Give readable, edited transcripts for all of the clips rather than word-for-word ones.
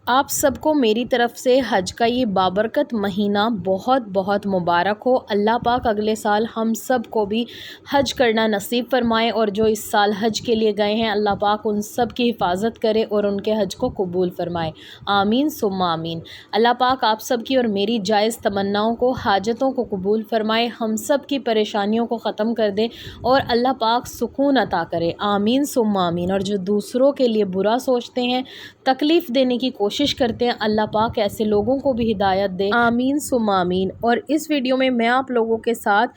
آپ سب کو میری طرف سے حج کا یہ بابرکت مہینہ بہت بہت مبارک ہو۔ اللہ پاک اگلے سال ہم سب کو بھی حج کرنا نصیب فرمائے، اور جو اس سال حج کے لیے گئے ہیں اللہ پاک ان سب کی حفاظت کرے اور ان کے حج کو قبول فرمائے، آمین ثم آمین۔ اللہ پاک آپ سب کی اور میری جائز تمناؤں کو، حاجتوں کو قبول فرمائے، ہم سب کی پریشانیوں کو ختم کر دے اور اللہ پاک سکون عطا کرے، آمین ثم آمین۔ اور جو دوسروں کے لیے برا سوچتے ہیں، تکلیف دینے کی کوشش کرتے ہیں، اللہ پاک ایسے لوگوں کو بھی ہدایت دے، آمین ثم آمین۔ اور اس ویڈیو میں آپ لوگوں کے ساتھ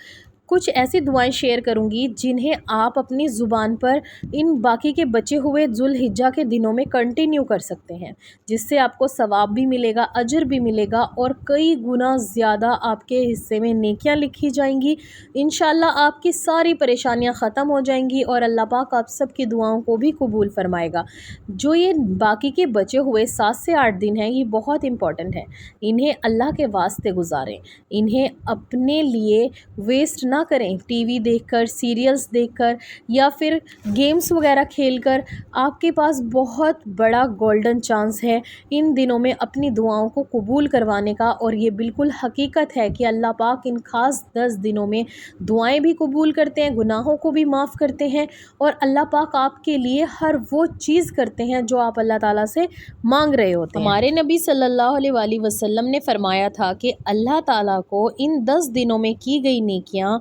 کچھ ایسی دعائیں شیئر کروں گی جنہیں آپ اپنی زبان پر ان باقی کے بچے ہوئے ذوالحجہ کے دنوں میں کنٹینیو کر سکتے ہیں، جس سے آپ کو ثواب بھی ملے گا، اجر بھی ملے گا، اور کئی گنا زیادہ آپ کے حصے میں نیکیاں لکھی جائیں گی۔ انشاءاللہ آپ کی ساری پریشانیاں ختم ہو جائیں گی اور اللہ پاک آپ سب کی دعاؤں کو بھی قبول فرمائے گا۔ جو یہ باقی کے بچے ہوئے 7 سے 8 دن ہیں، یہ بہت امپورٹنٹ ہے، انہیں اللہ کے واسطے گزاریں، انہیں اپنے لیے ویسٹ نہ کریں، ٹی وی دیکھ کر، سیریلز دیکھ کر یا پھر گیمز وغیرہ کھیل کر۔ آپ کے پاس بہت بڑا گولڈن چانس ہے ان دنوں میں اپنی دعاؤں کو قبول کروانے کا، اور یہ بالکل حقیقت ہے کہ اللہ پاک ان خاص 10 دنوں میں دعائیں بھی قبول کرتے ہیں، گناہوں کو بھی معاف کرتے ہیں، اور اللہ پاک آپ کے لیے ہر وہ چیز کرتے ہیں جو آپ اللہ تعالیٰ سے مانگ رہے ہوتے ہیں۔ ہمارے نبی صلی اللہ علیہ وآلہ وسلم نے فرمایا تھا کہ اللہ تعالیٰ کو ان 10 دنوں میں کی گئی نیکیاں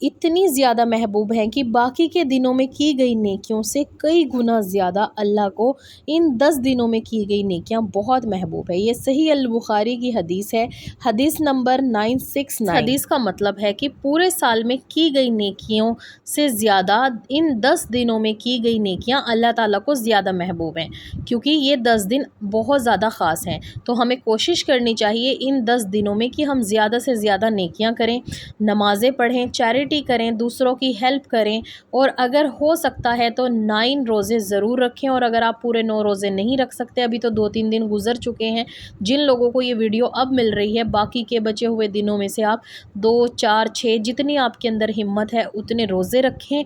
اتنی زیادہ محبوب ہیں کہ باقی کے دنوں میں کی گئی نیکیوں سے کئی گنا زیادہ اللہ کو ان 10 دنوں میں کی گئی نیکیاں بہت محبوب ہے۔ یہ صحیح البخاری کی حدیث ہے، حدیث نمبر 969۔ حدیث کا مطلب ہے کہ پورے سال میں کی گئی نیکیوں سے زیادہ ان 10 دنوں میں کی گئی نیکیاں اللہ تعالیٰ کو زیادہ محبوب ہیں، کیونکہ یہ 10 دن بہت زیادہ خاص ہیں۔ تو ہمیں کوشش کرنی چاہیے ان 10 دنوں میں کہ ہم زیادہ سے زیادہ نیکیاں کریں، نمازیں پڑھیں، چیریٹی کریں، دوسروں کی ہیلپ کریں، اور اگر ہو سکتا ہے تو 9 روزے ضرور رکھیں، اور اگر آپ پورے 9 روزے نہیں رکھ سکتے، ابھی تو 2-3 دن گزر چکے ہیں، جن لوگوں کو یہ ویڈیو اب مل رہی ہے، باقی کے بچے ہوئے دنوں میں سے آپ 2، 4، 6 جتنی آپ کے اندر ہمت ہے اتنے روزے رکھیں،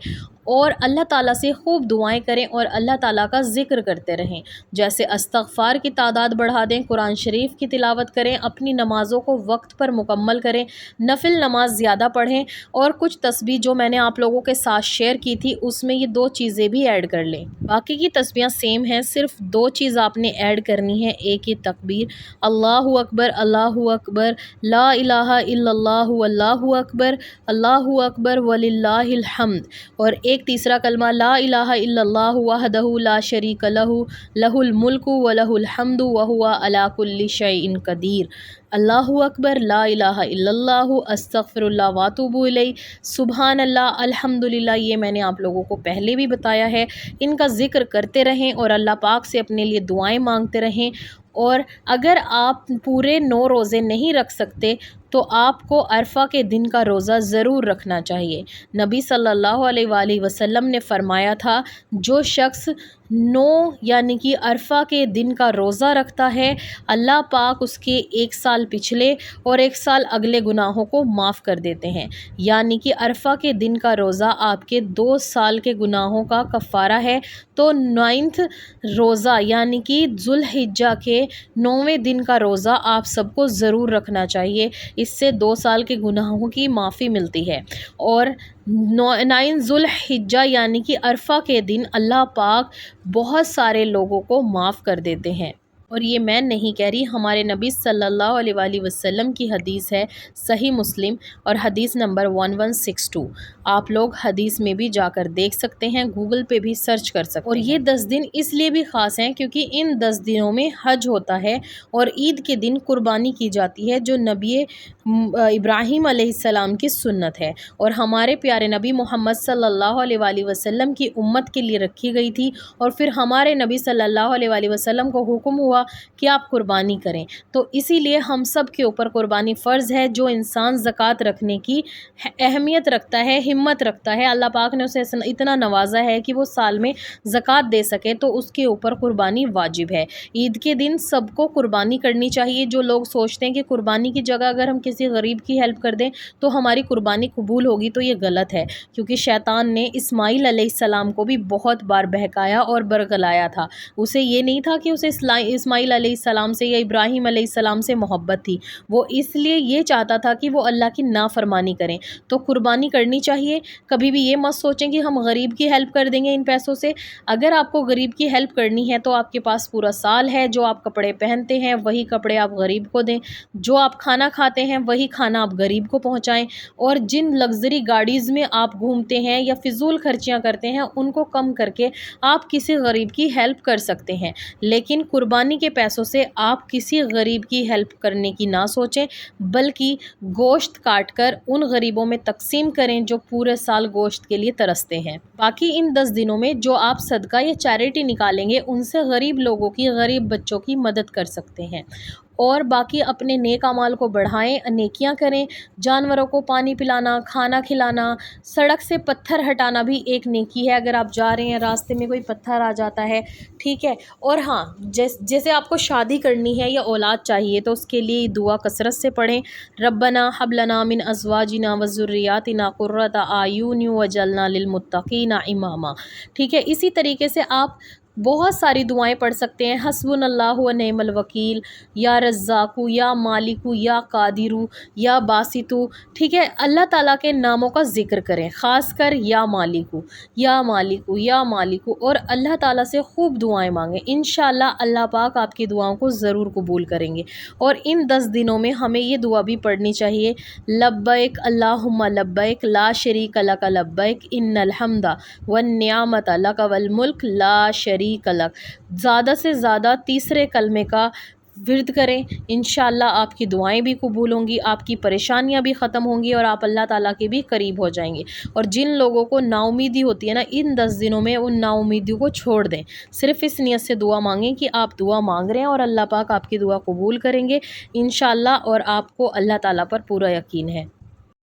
اور اللہ تعالیٰ سے خوب دعائیں کریں اور اللہ تعالیٰ کا ذکر کرتے رہیں، جیسے استغفار کی تعداد بڑھا دیں، قرآن شریف کی تلاوت کریں، اپنی نمازوں کو وقت پر مکمل کریں، نفل نماز زیادہ پڑھیں، اور کچھ تسبیح جو میں نے آپ لوگوں کے ساتھ شیئر کی تھی اس میں یہ 2 چیزیں بھی ایڈ کر لیں۔ باقی کی تسبیحاں سیم ہیں، صرف 2 چیز آپ نے ایڈ کرنی ہے۔ ایک ہی تکبیر، اللہ اکبر، اللہ اکبر، لا الہ الا اللہ، اللہ اکبر، اللہ اکبر وللہ الحمد، اور ایک تیسرا کلمہ لا الہ الا اللہ وحدہ لا شریک لہ، لہ الملک ولہ الحمد وہو علی کل شیء قدیر۔ اللہ اکبر، لا الہ الا اللہ، استغفر اللہ واتوب الیہ، سبحان اللہ، الحمدللہ، یہ میں نے آپ لوگوں کو پہلے بھی بتایا ہے۔ ان کا ذکر کرتے رہیں اور اللہ پاک سے اپنے لیے دعائیں مانگتے رہیں، اور اگر آپ پورے 9 روزے نہیں رکھ سکتے تو آپ کو عرفہ کے دن کا روزہ ضرور رکھنا چاہیے۔ نبی صلی اللہ علیہ وآلہ وسلم نے فرمایا تھا، جو شخص 9 یعنی کہ عرفہ کے دن کا روزہ رکھتا ہے، اللہ پاک اس کے 1 سال پچھلے اور 1 سال اگلے گناہوں کو معاف کر دیتے ہیں، یعنی کہ عرفہ کے دن کا روزہ آپ کے 2 سال کے گناہوں کا کفارہ ہے۔ تو 9واں روزہ یعنی کہ ذوالحجہ کے 9ویں دن کا روزہ آپ سب کو ضرور رکھنا چاہیے، اس سے 2 سال کے گناہوں کی معافی ملتی ہے۔ اور 9 ذوالحجہ یعنی کہ عرفہ کے دن اللہ پاک بہت سارے لوگوں کو معاف کر دیتے ہیں، اور یہ میں نہیں کہہ رہی، ہمارے نبی صلی اللہ علیہ وآلہ وسلم کی حدیث ہے، صحیح مسلم، اور حدیث نمبر 1162۔ آپ لوگ حدیث میں بھی جا کر دیکھ سکتے ہیں، گوگل پہ بھی سرچ کر سکتے ہیں۔ اور یہ 10 دن اس لیے بھی خاص ہیں کیونکہ ان 10 دنوں میں حج ہوتا ہے، اور عید کے دن قربانی کی جاتی ہے، جو نبی ابراہیم علیہ السلام کی سنت ہے، اور ہمارے پیارے نبی محمد صلی اللہ علیہ وآلہ وسلم کی امت کے لیے رکھی گئی تھی، اور پھر ہمارے نبی صلی اللہ علیہ وآلہ وسلم کو حکم ہوا کہ آپ قربانی کریں، تو اسی لیے ہم سب کے اوپر قربانی فرض ہے۔ جو انسان زکوٰۃ رکھنے کی اہمیت رکھتا ہے، ہمت رکھتا ہے، اللہ پاک نے اسے اتنا نوازا ہے کہ وہ سال میں زکوٰۃ دے سکے، تو اس کے اوپر قربانی واجب ہے۔ عید کے دن سب کو قربانی کرنی چاہیے۔ جو لوگ سوچتے ہیں کہ قربانی کی جگہ اگر ہم کسی غریب کی ہیلپ کر دیں تو ہماری قربانی قبول ہوگی، تو یہ غلط ہے، کیونکہ شیطان نے اسماعیل علیہ السلام کو بھی بہت بار بہکایا اور برگلایا تھا۔ اسے یہ نہیں تھا کہ اسے اسماعیل علیہ السلام سے یا ابراہیم علیہ السلام سے محبت تھی، وہ اس لیے یہ چاہتا تھا کہ وہ اللہ کی نافرمانی کریں، تو قربانی کرنی چاہیے۔ کبھی بھی یہ مت سوچیں کہ ہم غریب کی ہیلپ کر دیں گے ان پیسوں سے۔ اگر آپ کو غریب کی ہیلپ کرنی ہے تو آپ کے پاس پورا سال ہے، جو آپ کپڑے پہنتے ہیں وہی کپڑے آپ غریب کو دیں، جو آپ کھانا کھاتے ہیں وہی کھانا آپ غریب کو پہنچائیں، اور جن لگژری گاڑیز میں آپ گھومتے ہیں یا فضول خرچیاں کرتے ہیں ان کو کم کر کے آپ کسی غریب کی ہیلپ کر سکتے ہیں۔ لیکن قربانی کے پیسوں سے آپ کسی غریب کی ہیلپ کرنے کی نہ سوچیں، بلکہ گوشت کاٹ کر ان غریبوں میں تقسیم کریں جو پورے سال گوشت کے لیے ترستے ہیں۔ باقی ان 10 دنوں میں جو آپ صدقہ یا چیریٹی نکالیں گے ان سے غریب لوگوں کی، غریب بچوں کی مدد کر سکتے ہیں۔ اور باقی اپنے نیک اعمال کو بڑھائیں، نیکیاں کریں، جانوروں کو پانی پلانا، کھانا کھلانا، سڑک سے پتھر ہٹانا بھی ایک نیکی ہے۔ اگر آپ جا رہے ہیں راستے میں کوئی پتھر آ جاتا ہے، ٹھیک ہے۔ اور ہاں، جیسے آپ کو شادی کرنی ہے یا اولاد چاہیے تو اس کے لیے دعا کثرت سے پڑھیں، ربنا حب لنا من ازواجنا وذریاتنا قرۃ اعین واجعلنا للمتقین اماما، ٹھیک ہے۔ اسی طریقے سے آپ بہت ساری دعائیں پڑھ سکتے ہیں، حسبنا اللہ و نعم الوکیل، یا رزاقو، یا مالکو، یا قادرو، یا باسطو، ٹھیک ہے۔ اللہ تعالیٰ کے ناموں کا ذکر کریں، خاص کر یا مالکو، یا مالکو، یا مالکو، اور اللہ تعالیٰ سے خوب دعائیں مانگیں۔ انشاءاللہ اللہ پاک آپ کی دعاؤں کو ضرور قبول کریں گے۔ اور ان 10 دنوں میں ہمیں یہ دعا بھی پڑھنی چاہیے، لبیک اللہم لبیک لا شریک لک لبیک ان الحمد والنعمت لک والملک لا شریک لک۔ زیادہ سے زیادہ تیسرے کلمے کا ورد کریں، انشاءاللہ آپ کی دعائیں بھی قبول ہوں گی، آپ کی پریشانیاں بھی ختم ہوں گی، اور آپ اللہ تعالیٰ کے بھی قریب ہو جائیں گے۔ اور جن لوگوں کو نا امیدی ہوتی ہے نا، ان 10 دنوں میں ان نا امیدیوں کو چھوڑ دیں، صرف اس نیت سے دعا مانگیں کہ آپ دعا مانگ رہے ہیں اور اللہ پاک آپ کی دعا قبول کریں گے انشاءاللہ، اور آپ کو اللہ تعالیٰ پر پورا یقین ہے۔